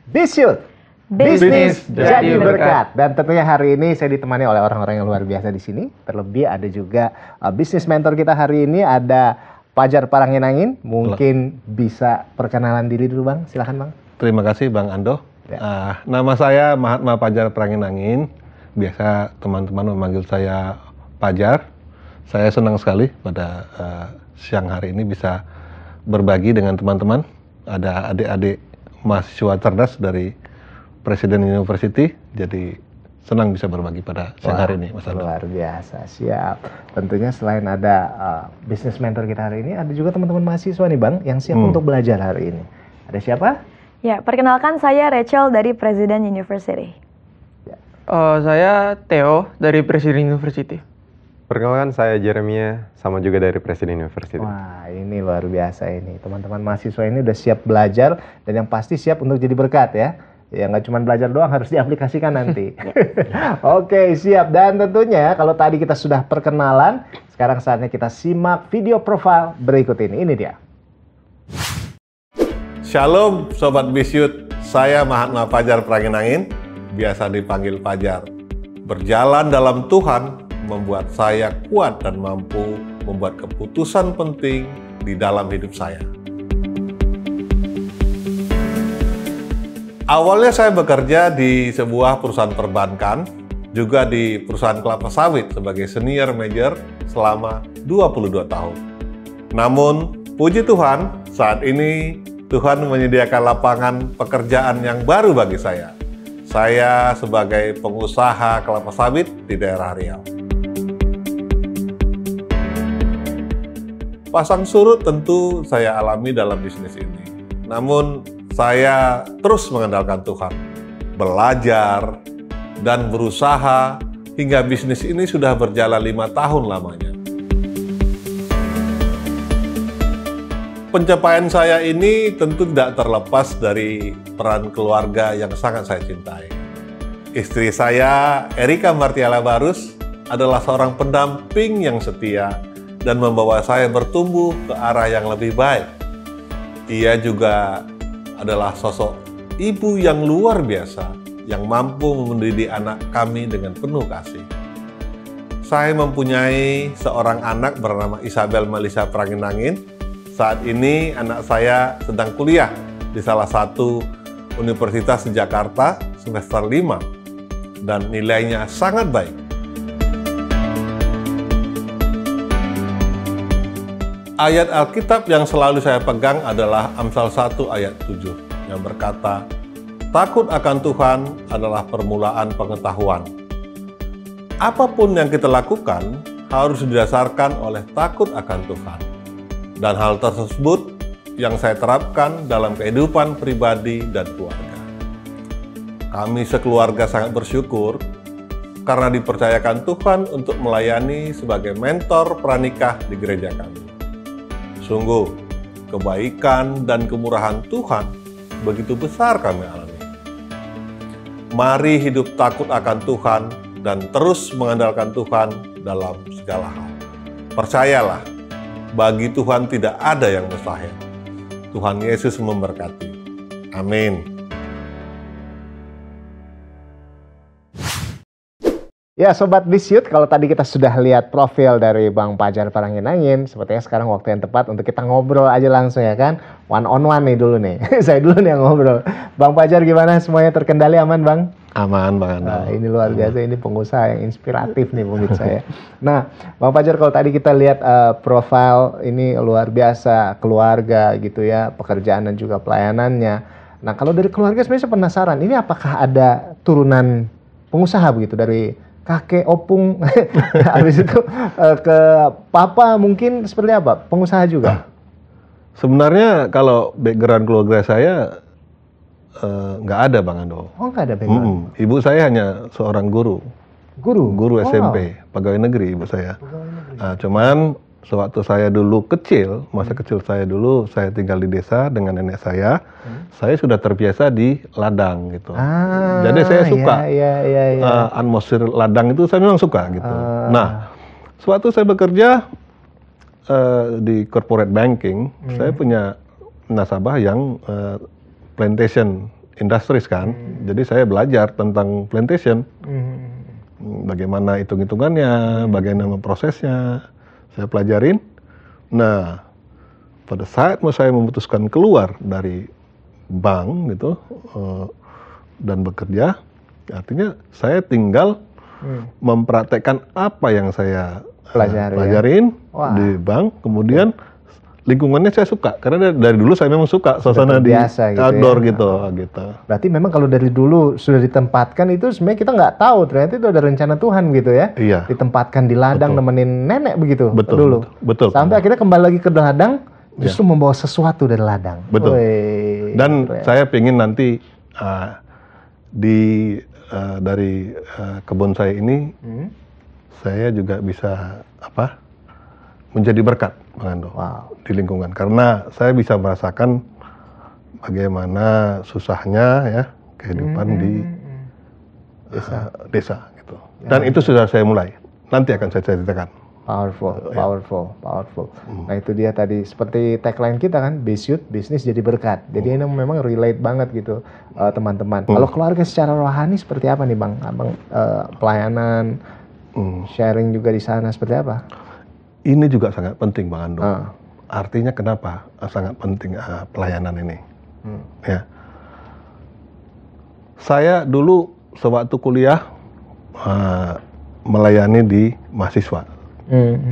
Bisyut, bisnis jadi berkat. Dan tentunya hari ini saya ditemani oleh orang-orang yang luar biasa di sini. Terlebih ada juga bisnis mentor kita hari ini, ada Pajar Paranginangin. Mungkin bisa perkenalan diri dulu Bang, silahkan Bang. Terima kasih Bang Ando. Ya. Nama saya Mahatma Pajar Paranginangin. Biasa teman-teman memanggil saya Pajar. Saya senang sekali pada siang hari ini bisa berbagi dengan teman-teman. Ada adik-adik mahasiswa cerdas dari Presiden University, jadi senang bisa berbagi pada siang hari ini, Mas Ando. Luar biasa, siap. Tentunya selain ada bisnis mentor kita hari ini, ada juga teman-teman mahasiswa nih Bang, yang siap untuk belajar hari ini. Ada siapa? Ya, perkenalkan saya Rachel dari Presiden University. Saya Theo dari Presiden University. Perkenalkan saya Jeremia, sama juga dari Presiden University. Wah, ini luar biasa ini. Teman-teman mahasiswa ini udah siap belajar dan yang pasti siap untuk jadi berkat ya. Ya nggak cuma belajar doang, harus diaplikasikan nanti. Oke, siap. Dan tentunya kalau tadi kita sudah perkenalan, sekarang saatnya kita simak video profil berikut ini. Ini dia. Shalom Sobat Bisyut, saya Mahatma Pajar Paranginangin, biasa dipanggil Pajar. Berjalan dalam Tuhan membuat saya kuat dan mampu membuat keputusan penting di dalam hidup saya. Awalnya saya bekerja di sebuah perusahaan perbankan, juga di perusahaan kelapa sawit sebagai senior manager selama 22 tahun. Namun, puji Tuhan, saat ini Tuhan menyediakan lapangan pekerjaan yang baru bagi saya. Saya sebagai pengusaha kelapa sawit di daerah Riau. Pasang surut tentu saya alami dalam bisnis ini. Namun, saya terus mengandalkan Tuhan, belajar, dan berusaha hingga bisnis ini sudah berjalan 5 tahun lamanya. Pencapaian saya ini tentu tidak terlepas dari peran keluarga yang sangat saya cintai. Istri saya, Erika Martiala Barus, adalah seorang pendamping yang setia dan membawa saya bertumbuh ke arah yang lebih baik. Ia juga adalah sosok ibu yang luar biasa, yang mampu mendidik anak kami dengan penuh kasih. Saya mempunyai seorang anak bernama Isabel Melisa Paranginangin. Saat ini anak saya sedang kuliah di salah satu universitas di Jakarta semester 5 dan nilainya sangat baik. Ayat Alkitab yang selalu saya pegang adalah Amsal 1 ayat 7 yang berkata, "Takut akan Tuhan adalah permulaan pengetahuan." Apapun yang kita lakukan harus didasarkan oleh takut akan Tuhan. Dan hal tersebut yang saya terapkan dalam kehidupan pribadi dan keluarga. Kami sekeluarga sangat bersyukur karena dipercayakan Tuhan untuk melayani sebagai mentor pranikah di gereja kami. Sungguh, kebaikan dan kemurahan Tuhan begitu besar kami alami. Mari hidup takut akan Tuhan dan terus mengandalkan Tuhan dalam segala hal. Percayalah, bagi Tuhan tidak ada yang mustahil. Tuhan Yesus memberkati. Amin. Ya Sobat Bisyut, kalau tadi kita sudah lihat profil dari Bang Pajar Paranginangin, sepertinya sekarang waktu yang tepat untuk kita ngobrol aja langsung ya kan. One on one nih dulu nih, saya dulu nih yang ngobrol. Bang Pajar gimana, semuanya terkendali aman Bang? Aman Bang Ando. Nah, ini luar biasa, ini pengusaha yang inspiratif nih pemirsa ya. Nah Bang Pajar, kalau tadi kita lihat profil ini luar biasa, keluarga gitu ya, pekerjaan dan juga pelayanannya. Nah kalau dari keluarga sebenarnya saya penasaran, ini apakah ada turunan pengusaha begitu dari kakek, opung, habis itu ke papa mungkin seperti apa? Pengusaha juga? Sebenarnya kalau background keluarga saya nggak ada Bang Ando. Oh nggak ada background? Ibu saya hanya seorang guru. Guru SMP, pegawai negeri ibu saya. Nah, cuman sewaktu saya dulu kecil, masa kecil saya dulu, saya tinggal di desa dengan nenek saya sudah terbiasa di ladang gitu. Jadi saya suka atmosfer ladang itu saya memang suka gitu. Nah, sewaktu saya bekerja di corporate banking, saya punya nasabah yang plantation industries kan. Jadi saya belajar tentang plantation. Bagaimana hitung-hitungannya, bagaimana prosesnya, saya pelajarin. Nah, pada saat saya memutuskan keluar dari bank gitu dan bekerja, artinya saya tinggal mempraktekkan apa yang saya pelajarin di bank, kemudian lingkungannya saya suka karena dari dulu saya memang suka suasana di biasa gitu outdoor ya. gitu. Berarti memang kalau dari dulu sudah ditempatkan itu sebenarnya kita nggak tahu ternyata itu ada rencana Tuhan gitu ya. Iya. Ditempatkan di ladang nemenin nenek begitu dulu. Betul. Sampai akhirnya kembali lagi ke ladang justru membawa sesuatu dari ladang. Betul. Wih, Dan keren. saya pengen nanti dari kebun saya ini saya juga bisa menjadi berkat, Bang Ando, di lingkungan. Karena saya bisa merasakan bagaimana susahnya ya kehidupan di desa gitu. Dan itu sudah saya mulai. Nanti akan saya ceritakan. Powerful. Nah itu dia tadi seperti tagline kita kan, Be Youth, bisnis jadi berkat. Jadi ini memang relate banget gitu teman-teman. Kalau keluarga secara rohani seperti apa nih Bang? Abang pelayanan, sharing juga di sana seperti apa? Ini juga sangat penting Bang Ando. Artinya kenapa sangat penting pelayanan ini? Ya. Saya dulu sewaktu kuliah melayani di mahasiswa.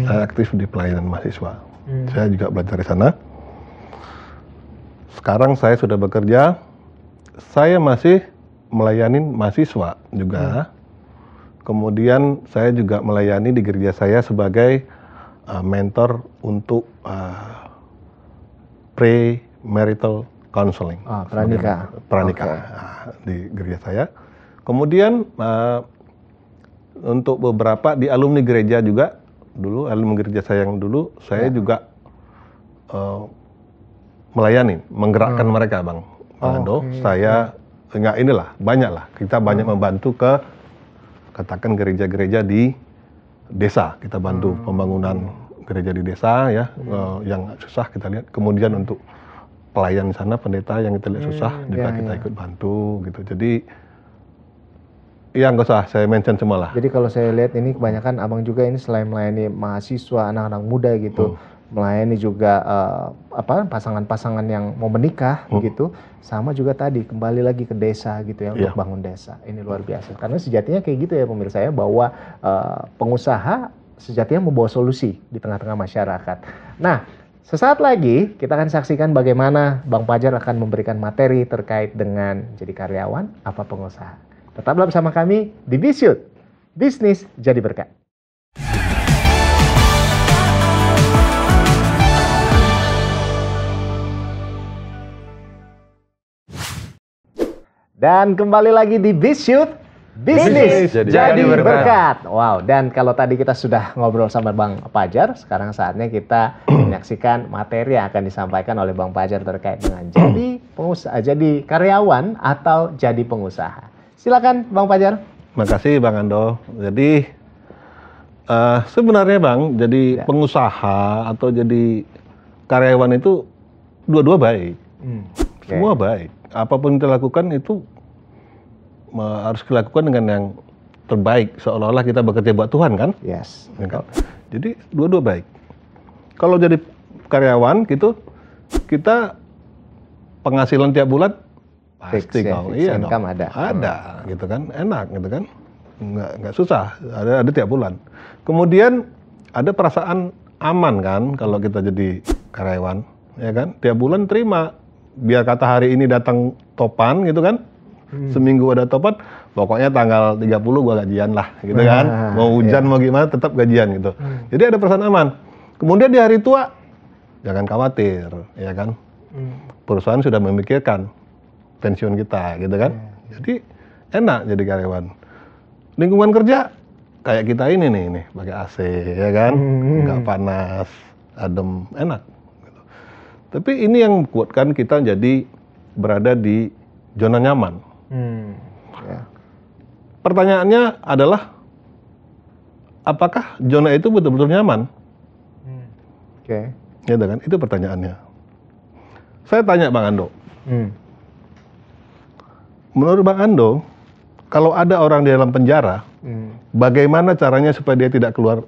Saya aktif di pelayanan mahasiswa. Saya juga belajar di sana. Sekarang saya sudah bekerja. Saya masih melayani mahasiswa juga. Kemudian saya juga melayani di gereja saya sebagai mentor untuk pre-marital counseling. Pranikah di gereja saya. Kemudian untuk beberapa di alumni gereja juga, dulu alumni gereja saya yang dulu, saya juga melayani, menggerakkan mereka Bang Ando. Saya banyak lah. Kita banyak membantu ke katakan gereja-gereja di desa, kita bantu pembangunan gereja di desa ya, yang susah kita lihat. Kemudian untuk pelayan di sana, pendeta yang kita lihat susah juga kita ikut bantu gitu. Jadi ya nggak usah saya mention semua lah. Jadi kalau saya lihat ini kebanyakan abang juga ini selain melayani mahasiswa, anak-anak muda gitu, melayani juga pasangan-pasangan yang mau menikah gitu, sama juga tadi kembali lagi ke desa gitu ya untuk bangun desa. Ini luar biasa. Karena sejatinya kayak gitu ya pemirsa ya, bahwa pengusaha sejatinya membawa solusi di tengah-tengah masyarakat. Nah, sesaat lagi kita akan saksikan bagaimana Bang Pajar akan memberikan materi terkait dengan jadi karyawan apa pengusaha. Tetaplah bersama kami di Be Youth, bisnis jadi berkat. Dan kembali lagi di Be Youth, bisnis jadi berkat. Wow, dan kalau tadi kita sudah ngobrol sama Bang Pajar, sekarang saatnya kita menyaksikan materi yang akan disampaikan oleh Bang Pajar terkait dengan jadi pengusaha, jadi karyawan atau jadi pengusaha. Silakan Bang Pajar. Makasih Bang Ando. Jadi sebenarnya Bang, jadi pengusaha atau jadi karyawan itu dua-dua baik. Semua baik. Apapun kita lakukan itu harus dilakukan dengan yang terbaik, seolah-olah kita bekerja buat Tuhan kan? Yes. Ya kan? Jadi dua-dua baik. Kalau jadi karyawan gitu, kita penghasilan tiap bulan pasti income ada gitu kan, enak gitu kan, nggak susah, ada tiap bulan. Kemudian ada perasaan aman kan kalau kita jadi karyawan, ya kan, tiap bulan terima, biar kata hari ini datang topan gitu kan, seminggu ada topan, pokoknya tanggal 30 gua gajian lah gitu kan, mau hujan mau gimana tetap gajian gitu. Jadi ada perasaan aman. Kemudian di hari tua jangan khawatir, ya kan, perusahaan sudah memikirkan pensiun kita gitu kan. Jadi enak jadi karyawan. Lingkungan kerja kayak kita ini nih pakai AC ya kan, nggak panas, adem, enak gitu. Tapi ini yang membuatkan kita jadi berada di zona nyaman. Pertanyaannya adalah apakah zona itu betul-betul nyaman? Gitu kan, itu pertanyaannya. Saya tanya Bang Ando, menurut Bang Ando, kalau ada orang di dalam penjara, bagaimana caranya supaya dia tidak keluar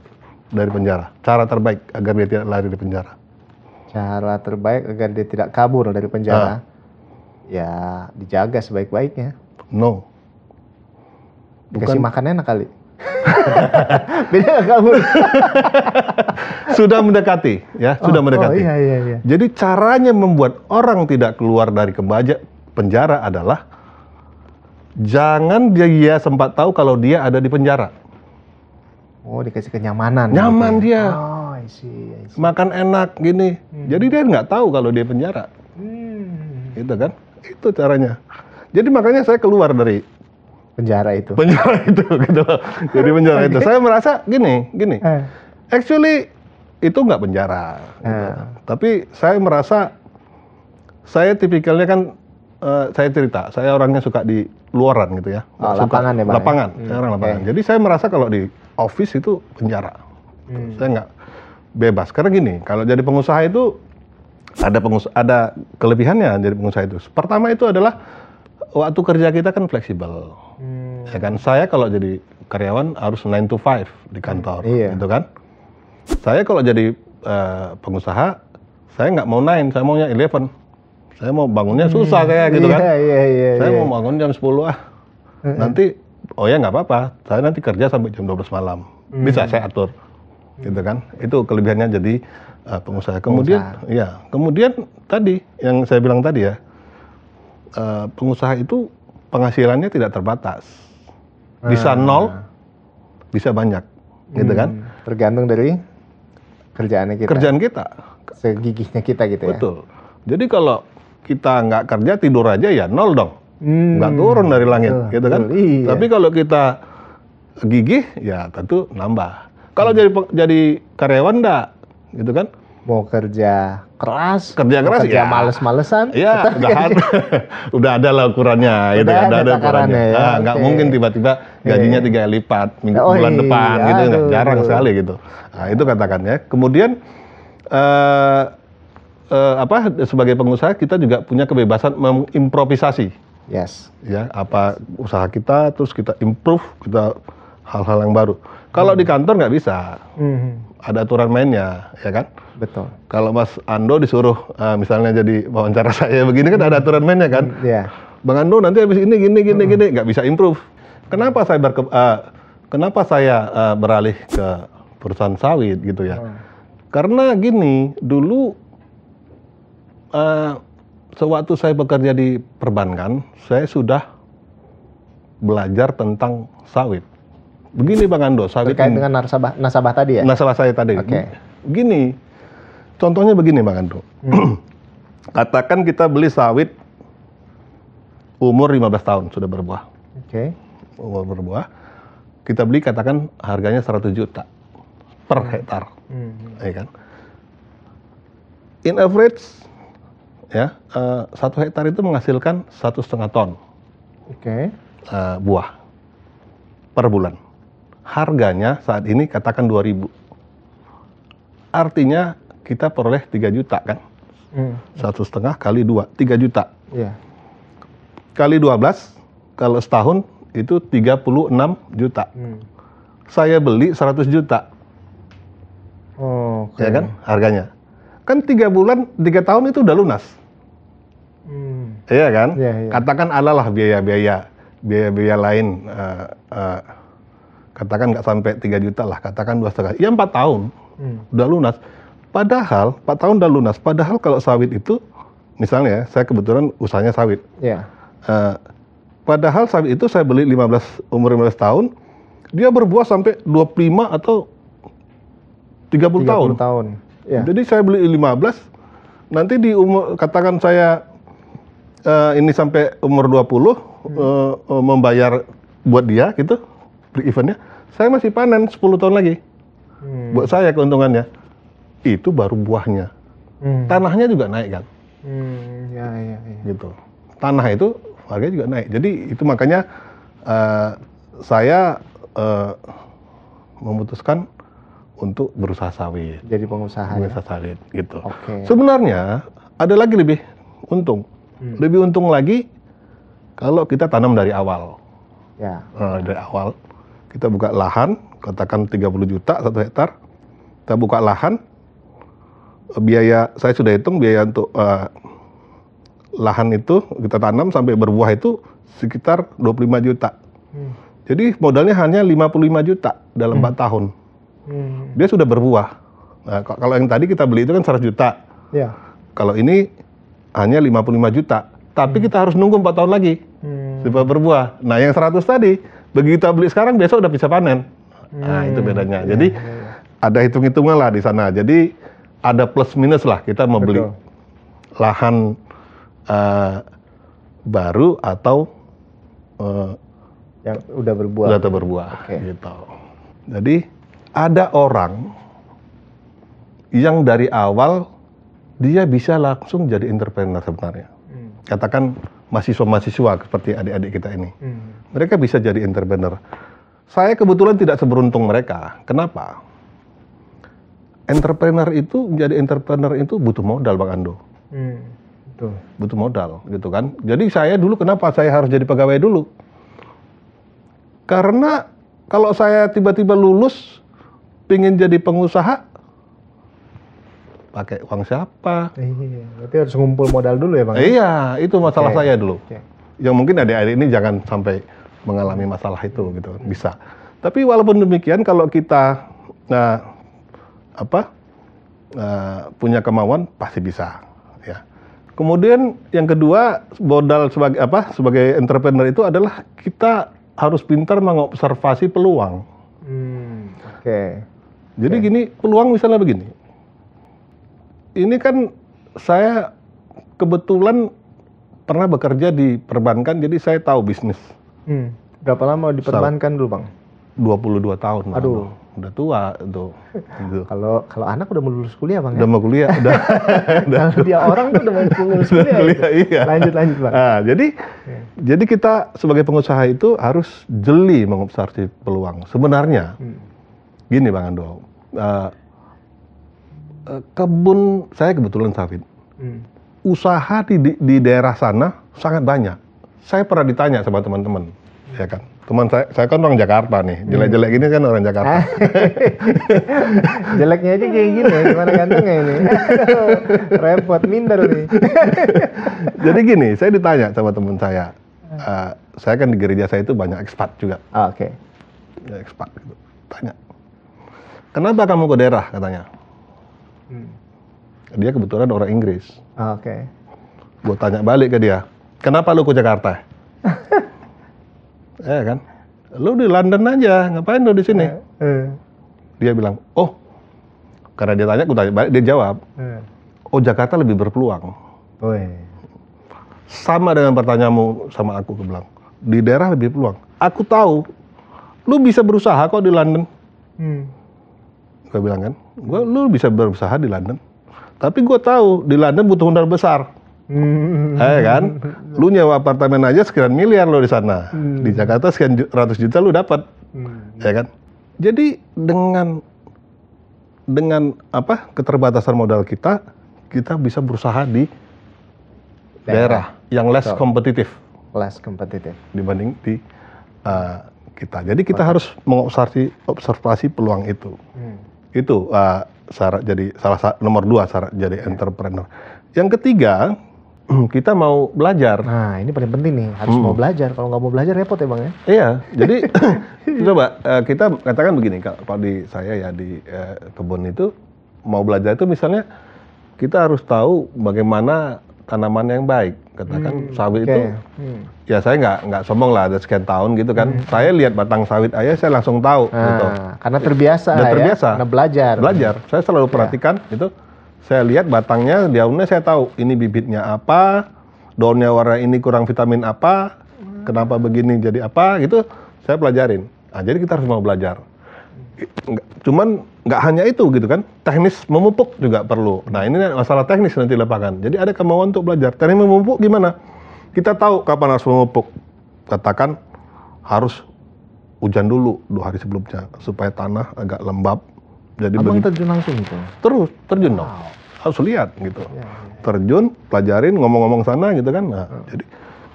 dari penjara? Cara terbaik agar dia tidak lari dari penjara? Cara terbaik agar dia tidak kabur dari penjara, ya dijaga sebaik-baiknya. No. Dikasih makan enak kali. Dia nggak kabur. Sudah mendekati, ya, sudah mendekati. Iya. Jadi caranya membuat orang tidak keluar dari penjara adalah jangan dia sempat tahu kalau dia ada di penjara. Oh, dikasih kenyamanan. Nyaman gitu ya? dia. Oh, I see. Makan enak gini. Jadi dia nggak tahu kalau dia penjara. Gitu kan? Itu caranya. Jadi makanya saya keluar dari Penjara itu. gitu. Jadi penjara itu. Saya merasa gini. Actually itu nggak penjara. Gitu. Tapi saya merasa saya tipikalnya kan saya cerita, saya orangnya suka di luaran gitu ya. Lapangan ya Bang? Lapangan, saya orang lapangan. Jadi saya merasa kalau di office itu penjara. Saya nggak bebas. Karena gini, kalau jadi pengusaha itu ada kelebihannya jadi pengusaha itu. Pertama itu adalah waktu kerja kita kan fleksibel. Ya kan, saya kalau jadi karyawan harus 9 to 5 di kantor, gitu kan. Saya kalau jadi pengusaha, saya nggak mau 9, saya maunya 11. Saya mau bangunnya susah kayak gitu kan. Saya mau bangun jam 10 Nanti, nggak apa-apa. Saya nanti kerja sampai jam 12 malam. Bisa saya atur, gitu kan. Itu kelebihannya jadi pengusaha. Kemudian tadi yang saya bilang tadi ya, pengusaha itu penghasilannya tidak terbatas. Bisa 0, bisa banyak, gitu kan. Tergantung dari kerjaan kita. Segigihnya kita gitu ya. Betul. Jadi kalau kita nggak kerja, tidur aja ya 0 dong. Nggak turun dari langit, gitu kan. Iya. Tapi kalau kita gigih, ya tentu nambah. Kalau jadi karyawan enggak, gitu kan. Mau kerja keras ya males-malesan. Iya, udah ada lah ukurannya, gitu kan. Ada ukurannya. Nggak mungkin tiba-tiba gajinya 3 kali lipat bulan depan, gitu. Jarang sekali gitu. Nah, itu katakan ya. Kemudian sebagai pengusaha kita juga punya kebebasan mengimprovisasi. Yes. Ya, apa usaha kita terus kita improve, kita hal-hal yang baru. Kalau di kantor nggak bisa. Ada aturan mainnya, ya kan? Betul. Kalau Mas Ando disuruh misalnya jadi wawancara saya begini kan ada aturan mainnya kan? Iya. Bang Ando nanti habis ini gini, nggak bisa improve. Kenapa saya beralih ke perusahaan sawit gitu ya? Karena gini, dulu sewaktu saya bekerja di perbankan, saya sudah belajar tentang sawit. Begini Bang Ando, sawit terkait dengan nasabah tadi ya? Nasabah saya tadi. Oke. Begini, contohnya begini Bang Ando. Katakan kita beli sawit umur 15 tahun sudah berbuah. Oke. Umur berbuah. Kita beli katakan harganya 100 juta per hektar. Ya kan? In average ya, 1 hektar itu menghasilkan 1,5 ton. Oke. Buah per bulan. Harganya saat ini katakan 2.000. Artinya kita peroleh 3 juta kan? 1,5 kali 2, 3 juta. Iya. Kali 12, kalau setahun itu 36 juta. Saya beli 100 juta. Ya kan harganya. Kan 3 tahun itu udah lunas. Iya kan? Iya. Katakan adalah biaya-biaya lain. Katakan nggak sampai 3 juta lah, katakan 2,5. Ya 4 tahun udah lunas. Padahal 4 tahun udah lunas. Padahal kalau sawit itu, misalnya saya kebetulan usahanya sawit. Iya. Padahal sawit itu saya beli umur 15 tahun, dia berbuah sampai 25 atau 30 tahun. Ya. Jadi saya beli 15, nanti di umur, katakan saya ini sampai umur 20, membayar buat dia gitu, eventnya, saya masih panen 10 tahun lagi. Buat saya keuntungannya, itu baru buahnya. Tanahnya juga naik kan. Ya. Gitu. Tanah itu harganya juga naik. Jadi itu makanya saya memutuskan untuk berusaha sawit. Jadi pengusaha. Berusaha sawit gitu. Oke. Sebenarnya ada lagi lebih untung. Lebih untung lagi Kalau kita tanam dari awal. Ya. Nah, dari awal kita buka lahan, katakan 30 juta 1 hektar. Kita buka lahan, biaya saya sudah hitung biaya untuk lahan itu kita tanam sampai berbuah itu sekitar 25 juta. Jadi modalnya hanya 55 juta dalam 4 tahun. Dia sudah berbuah. Nah, kalau yang tadi kita beli itu kan 100 juta. Ya. Kalau ini hanya 55 juta. Tapi kita harus nunggu 4 tahun lagi supaya berbuah. Nah, yang 100 tadi, begitu kita beli sekarang besok udah bisa panen. Nah, itu bedanya. Jadi ada hitung-hitungan lah di sana. Jadi ada plus minus lah kita mau beli lahan baru atau yang udah berbuah. Udah berbuah. Gitu. Jadi ada orang yang dari awal dia bisa langsung jadi entrepreneur sebenarnya. Katakan mahasiswa-mahasiswa seperti adik-adik kita ini. Mereka bisa jadi entrepreneur. Saya kebetulan tidak seberuntung mereka. Kenapa? Menjadi entrepreneur itu butuh modal, Bang Ando. Betul. Butuh modal, gitu kan. Jadi saya dulu kenapa saya harus jadi pegawai dulu? Karena kalau saya tiba-tiba lulus, pengen jadi pengusaha, pakai uang siapa? Iya, berarti harus ngumpul modal dulu ya Bang? Iya, itu masalah saya dulu. Yang mungkin adik-adik ini jangan sampai mengalami masalah itu gitu, bisa. Tapi walaupun demikian kalau kita punya kemauan pasti bisa, ya. Kemudian yang kedua modal sebagai entrepreneur itu adalah kita harus pintar mengobservasi peluang. Jadi gini, peluang misalnya begini. Ini kan saya kebetulan pernah bekerja di perbankan, jadi saya tahu bisnis. Berapa lama di perbankan dulu Bang? 22 tahun. Aduh. Udah tua tuh. Gitu. Kalau anak udah mau lulus kuliah Bang? Udah mau kuliah, udah. Kalau dia orang tuh udah mau lulus kuliah. Iya. Lanjut Bang. Nah, jadi kita sebagai pengusaha itu harus jeli mengobservasi peluang. Sebenarnya, gini Bang Ando, kebun saya kebetulan sawit. Usaha di daerah sana sangat banyak. Saya pernah ditanya sama teman-teman, ya kan. Teman saya kan orang Jakarta nih, jelek-jelek gini kan orang Jakarta. Jeleknya aja kayak gini, gimana gantengnya ini? Repot, minder nih. Jadi gini, saya ditanya sama teman saya kan di gereja saya itu banyak ekspat juga. Oke. Ya, ekspat gitu. Tanya, kenapa kamu ke daerah katanya? Dia kebetulan orang Inggris. Oke. Gue tanya balik ke dia, kenapa lu ke Jakarta? Kan, lu di London aja, ngapain lu di sini? Dia bilang, oh, karena dia tanya, gue tanya balik, dia jawab, oh Jakarta lebih berpeluang. Sama dengan pertanyaanmu sama aku bilang, di daerah lebih peluang. Aku tahu, lu bisa berusaha kok di London. Gue bilang kan, lu bisa berusaha di London. Tapi gue tahu di London butuh modal besar. Kan, lu nyewa apartemen aja sekian miliar lo di sana. Di Jakarta sekian ratus juta lu dapat. Ya kan. Jadi dengan keterbatasan modal kita bisa berusaha di daerah yang less kompetitif. Less kompetitif dibanding di kita. Jadi kita harus mengobservasi peluang itu. Itu syarat jadi nomor 2 syarat jadi entrepreneur. Yang ketiga, kita mau belajar. Nah, ini paling penting nih, harus mau belajar. Kalau nggak mau belajar repot ya Bang ya? Iya, jadi coba kita katakan begini, kalau di saya ya di kebun itu mau belajar itu misalnya kita harus tahu bagaimana tanaman yang baik. Katakan sawit itu, ya saya nggak sombong lah, ada sekian tahun gitu kan. Saya lihat batang sawit aja, saya langsung tahu. Gitu. Karena terbiasa ya, karena belajar. Saya selalu perhatikan itu. Saya lihat batangnya, daunnya saya tahu ini bibitnya apa, daunnya warna ini kurang vitamin apa, kenapa begini jadi apa, gitu saya pelajarin. Nah, jadi kita harus mau belajar. Cuman nggak hanya itu gitu kan, teknis memupuk juga perlu. Nah ini masalah teknis nanti lapangan. Jadi ada kemauan untuk belajar. Teknis memupuk gimana? Kita tahu kapan harus memupuk. Katakan harus hujan dulu 2 hari sebelumnya supaya tanah agak lembab. Jadi Abang terjun langsung gitu? Terus terjun dong, harus lihat gitu. Terjun, pelajarin, ngomong-ngomong sana gitu kan. Nah, jadi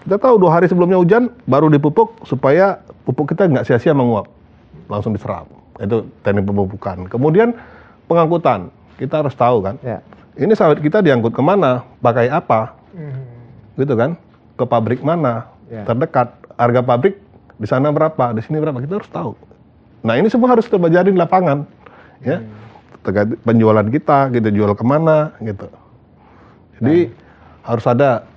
Kita tahu 2 hari sebelumnya hujan baru dipupuk supaya pupuk kita nggak sia-sia menguap, langsung diserap. Itu teknik pemupukan. Kemudian pengangkutan, kita harus tahu kan, ini sawit kita diangkut kemana, pakai apa, gitu kan, ke pabrik mana terdekat, harga pabrik di sana berapa, di sini berapa, kita harus tahu. Nah ini semua harus terjadi di lapangan, ya, terkait penjualan kita jual kemana, gitu. Jadi harus ada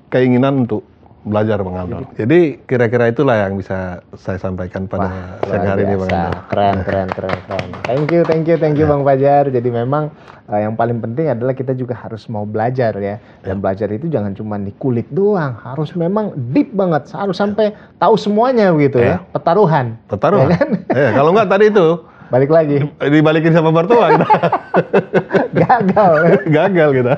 keinginan untuk belajar Bang Andor. Jadi kira-kira itulah yang bisa saya sampaikan pada siang hari ini Bang Andor. Keren. Thank you Bang Fajar. Jadi memang yang paling penting adalah kita juga harus mau belajar ya. Dan belajar itu jangan cuma di kulit doang, harus memang deep banget, harus sampai tahu semuanya begitu ya. Pertaruhan. Ya kan? Kalau enggak tadi itu balik lagi. Dibalikin sama mertua kita. Gagal kita.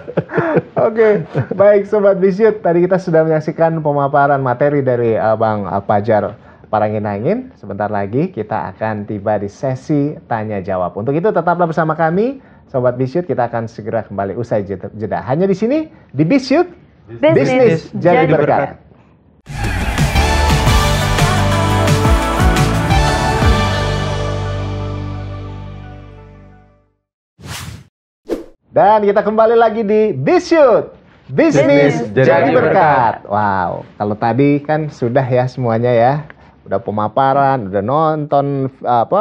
Oke, baik Sobat Bisyut. Tadi kita sudah menyaksikan pemaparan materi dari Bang Fajar Parangin-Angin. Sebentar lagi kita akan tiba di sesi tanya jawab. Untuk itu tetaplah bersama kami, Sobat Bisyut. Kita akan segera kembali usai jeda. Hanya di sini di Bisyut, bisnis jadi berkah. Dan kita kembali lagi di Bisyut, bisnis jadi berkat. Wow, kalau tadi kan sudah ya semuanya ya, udah pemaparan, udah nonton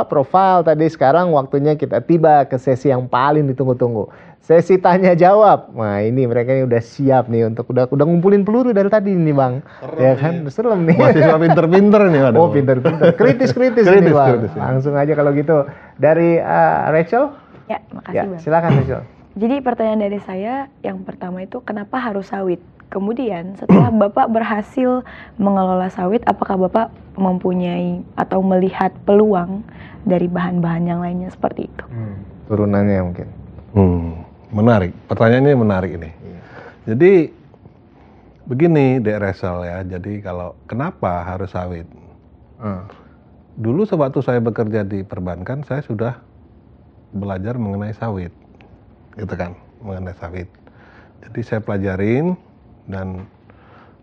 profil tadi. Sekarang waktunya kita tiba ke sesi yang paling ditunggu-tunggu, sesi tanya jawab. Nah ini mereka ini udah siap nih untuk udah ngumpulin peluru dari tadi nih Bang. Ya kan, serem nih. Mahasiswa pinter-pinter nih. Oh pinter-pinter, kritis ini Bang. Langsung aja kalau gitu dari Rachel. Ya, makasih Bang. Silakan Rachel. Jadi pertanyaan dari saya yang pertama itu kenapa harus sawit? Kemudian setelah Bapak berhasil mengelola sawit, apakah Bapak mempunyai atau melihat peluang dari bahan-bahan yang lainnya seperti itu? Turunannya mungkin. Menarik, pertanyaannya menarik ini. Jadi begini Dek Resel ya, jadi kalau kenapa harus sawit? Dulu sewaktu saya bekerja di perbankan, saya sudah belajar mengenai sawit. Gitu kan, mengenai sawit. Jadi saya pelajarin dan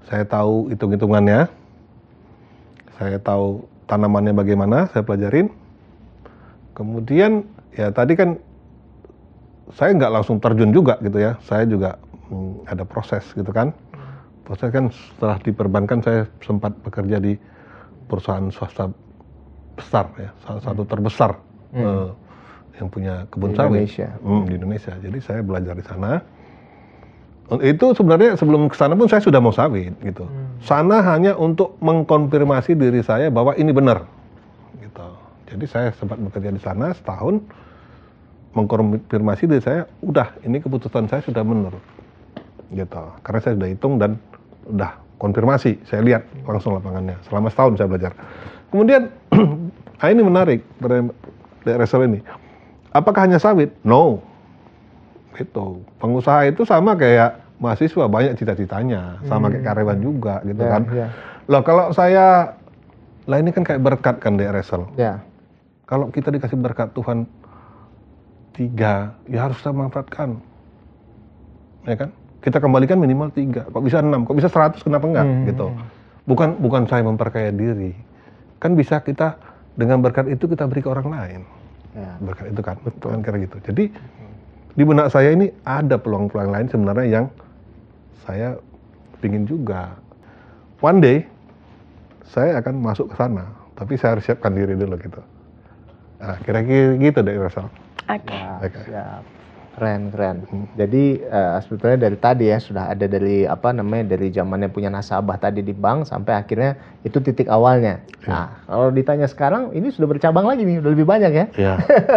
saya tahu hitung-hitungannya, saya tahu tanamannya bagaimana, saya pelajarin. Kemudian ya tadi kan saya nggak langsung terjun juga gitu ya, saya juga ada proses gitu kan. Proses kan setelah di perbankan saya sempat bekerja di perusahaan swasta besar ya, salah satu terbesar. Yang punya kebun sawit di Indonesia. Jadi saya belajar di sana. Itu sebenarnya sebelum ke sana pun saya sudah mau sawit gitu. Sana hanya untuk mengkonfirmasi diri saya bahwa ini benar. Gitu. Jadi saya sempat bekerja di sana setahun, mengkonfirmasi diri saya, udah ini keputusan saya sudah benar. Gitu. Karena saya sudah hitung dan udah konfirmasi, saya lihat langsung lapangannya. Selama setahun saya belajar. Kemudian ini menarik dari Resel ini. Apakah hanya sawit? No. Itu pengusaha itu sama kayak mahasiswa, banyak cita-citanya, sama kayak karyawan juga gitu kan. Loh kalau saya, ini kan kayak berkat kan Dek Resel. Kalau kita dikasih berkat Tuhan 3, ya harus kita manfaatkan. Ya kan? Kita kembalikan minimal 3, kok bisa 6, kok bisa 100, kenapa enggak gitu. Bukan saya memperkaya diri. Kan bisa kita dengan berkat itu kita beri ke orang lain. Berkat itu kan, kan kira gitu. Jadi di benak saya ini ada peluang-peluang lain sebenarnya yang saya pingin juga. One day saya akan masuk ke sana, tapi saya harus siapkan diri dulu gitu. Nah, kira-kira gitu deh Resel. Oke. Siap. Keren. Jadi sebetulnya dari tadi ya sudah ada dari dari zamannya punya nasabah tadi di bank sampai akhirnya itu titik awalnya. Nah, kalau ditanya sekarang ini sudah bercabang lagi nih, udah lebih banyak ya.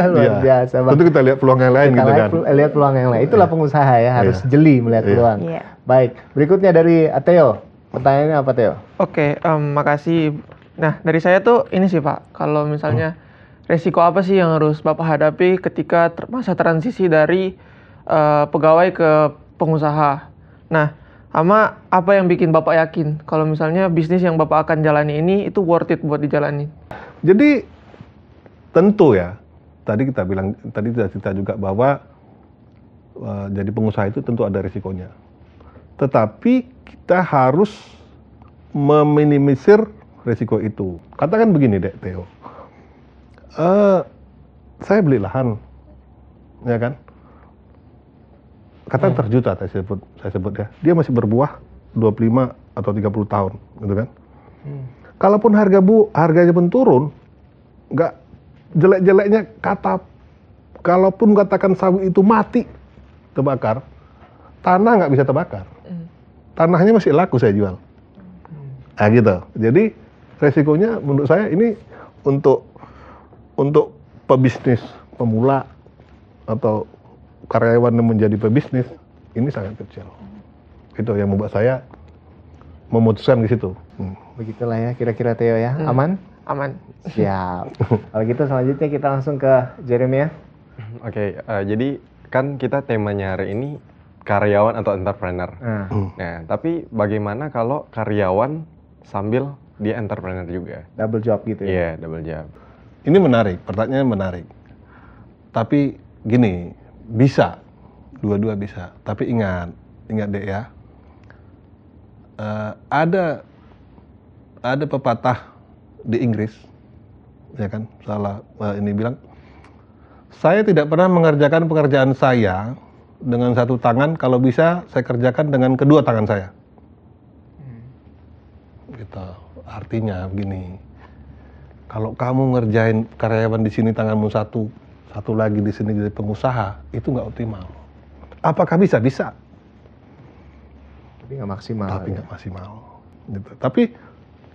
Luar biasa Bang. Tentu kita lihat peluang yang lain gitu kan. Lihat peluang yang lain. Itulah pengusaha ya, harus jeli melihat peluang. Baik, berikutnya dari Theo. Pertanyaannya apa Theo? Oke, makasih. Nah, dari saya tuh ini sih Pak, kalau misalnya resiko apa sih yang harus Bapak hadapi ketika masa transisi dari pegawai ke pengusaha? Nah, sama apa yang bikin Bapak yakin kalau misalnya bisnis yang Bapak akan jalani ini itu worth it buat dijalani? Jadi tentu ya, tadi kita cerita juga bahwa jadi pengusaha itu tentu ada risikonya. Tetapi kita harus meminimisir risiko itu. Katakan begini dek Theo, saya beli lahan, ya kan? Katakan terjuta saya sebut ya, dia masih berbuah 25 atau 30 tahun, gitu kan? Kalaupun harganya pun turun, nggak jelek-jeleknya kalaupun katakan sawit itu mati terbakar, tanah nggak bisa terbakar. Tanahnya masih laku saya jual. Nah gitu. Jadi resikonya menurut saya ini untuk pebisnis pemula atau karyawan yang menjadi pebisnis ini sangat kecil. Itu yang membuat saya memutuskan di situ. Begitulah ya kira-kira Theo ya. Aman? Aman. Siap. Kalau gitu selanjutnya kita langsung ke Jeremia. Oke, jadi kan kita temanya hari ini karyawan atau entrepreneur. Nah, tapi bagaimana kalau karyawan sambil dia entrepreneur juga? Double job gitu ya? Iya, double job. Ini menarik, pertanyaan menarik. Tapi gini, bisa, dua-dua bisa. Tapi ingat deh ya, ada pepatah di Inggris, ya kan, ini bilang, saya tidak pernah mengerjakan pekerjaan saya dengan satu tangan, kalau bisa saya kerjakan dengan kedua tangan saya. Gitu. Artinya begini, kalau kamu ngerjain karyawan di sini tanganmu satu lagi di sini jadi pengusaha, itu nggak optimal. Apakah bisa? Bisa. Tapi nggak maksimal. Nggak maksimal. Gitu. Tapi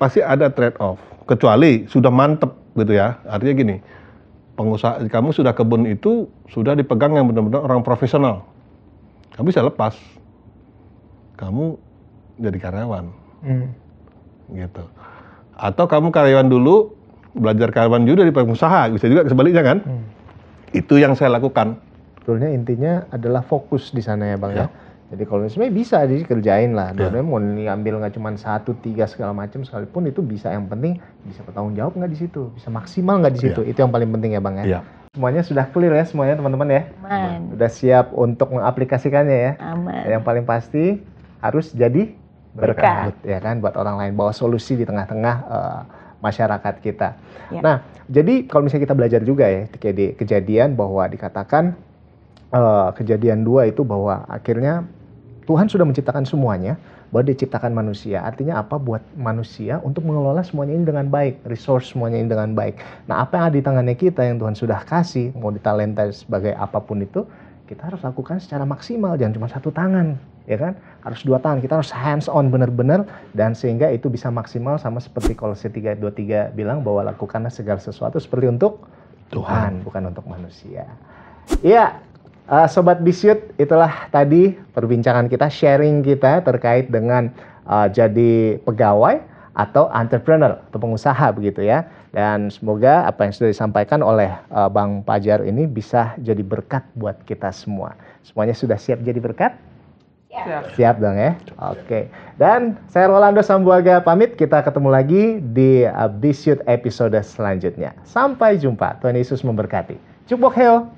pasti ada trade off. Kecuali sudah mantep gitu ya. Artinya gini, pengusaha kamu sudah kebun itu sudah dipegang yang benar-benar orang profesional. Kamu bisa lepas. Kamu jadi karyawan. Gitu. Atau kamu karyawan dulu, belajar karyawan juga dari pengusaha, bisa juga sebaliknya kan? Itu yang saya lakukan. Sebetulnya intinya adalah fokus di sana ya Bang ya. Jadi kalau sebenarnya bisa dikerjain lah. Dua-duanya mau diambil nggak cuma 1, 3 segala macam sekalipun itu bisa. Yang penting bisa bertanggung jawab nggak di situ, bisa maksimal nggak di situ. Itu yang paling penting ya Bang ya. Semuanya sudah clear ya semuanya teman-teman ya. Aman. Sudah siap untuk mengaplikasikannya ya. Aman. Yang paling pasti harus jadi berkat ya kan buat orang lain, bawa solusi di tengah-tengah masyarakat kita. Ya. Nah, jadi kalau misalnya kita belajar juga ya kayak di kejadian bahwa dikatakan kejadian 2 itu bahwa akhirnya Tuhan sudah menciptakan semuanya, bahwa diciptakan manusia. Artinya apa? Buat manusia untuk mengelola semuanya ini dengan baik, resource semuanya ini dengan baik. Nah, apa yang ada di tangannya kita yang Tuhan sudah kasih, mau di talenta sebagai apapun itu, kita harus lakukan secara maksimal, jangan cuma satu tangan, ya kan? Harus 2 tangan, kita harus hands on benar-benar, dan sehingga itu bisa maksimal sama seperti Kolose 3:23 bilang bahwa lakukanlah segala sesuatu seperti untuk Tuhan, bukan untuk manusia. Iya. Sobat Bisyut, itulah tadi perbincangan kita, sharing kita terkait dengan jadi pegawai atau entrepreneur atau pengusaha begitu ya. Dan semoga apa yang sudah disampaikan oleh Bang Pajar ini bisa jadi berkat buat kita semua. Semuanya sudah siap jadi berkat? Siap dong ya. Oke. Dan saya Rolando Sambuaga pamit, kita ketemu lagi di Bisyut episode selanjutnya. Sampai jumpa. Tuhan Yesus memberkati. Cukbok heo.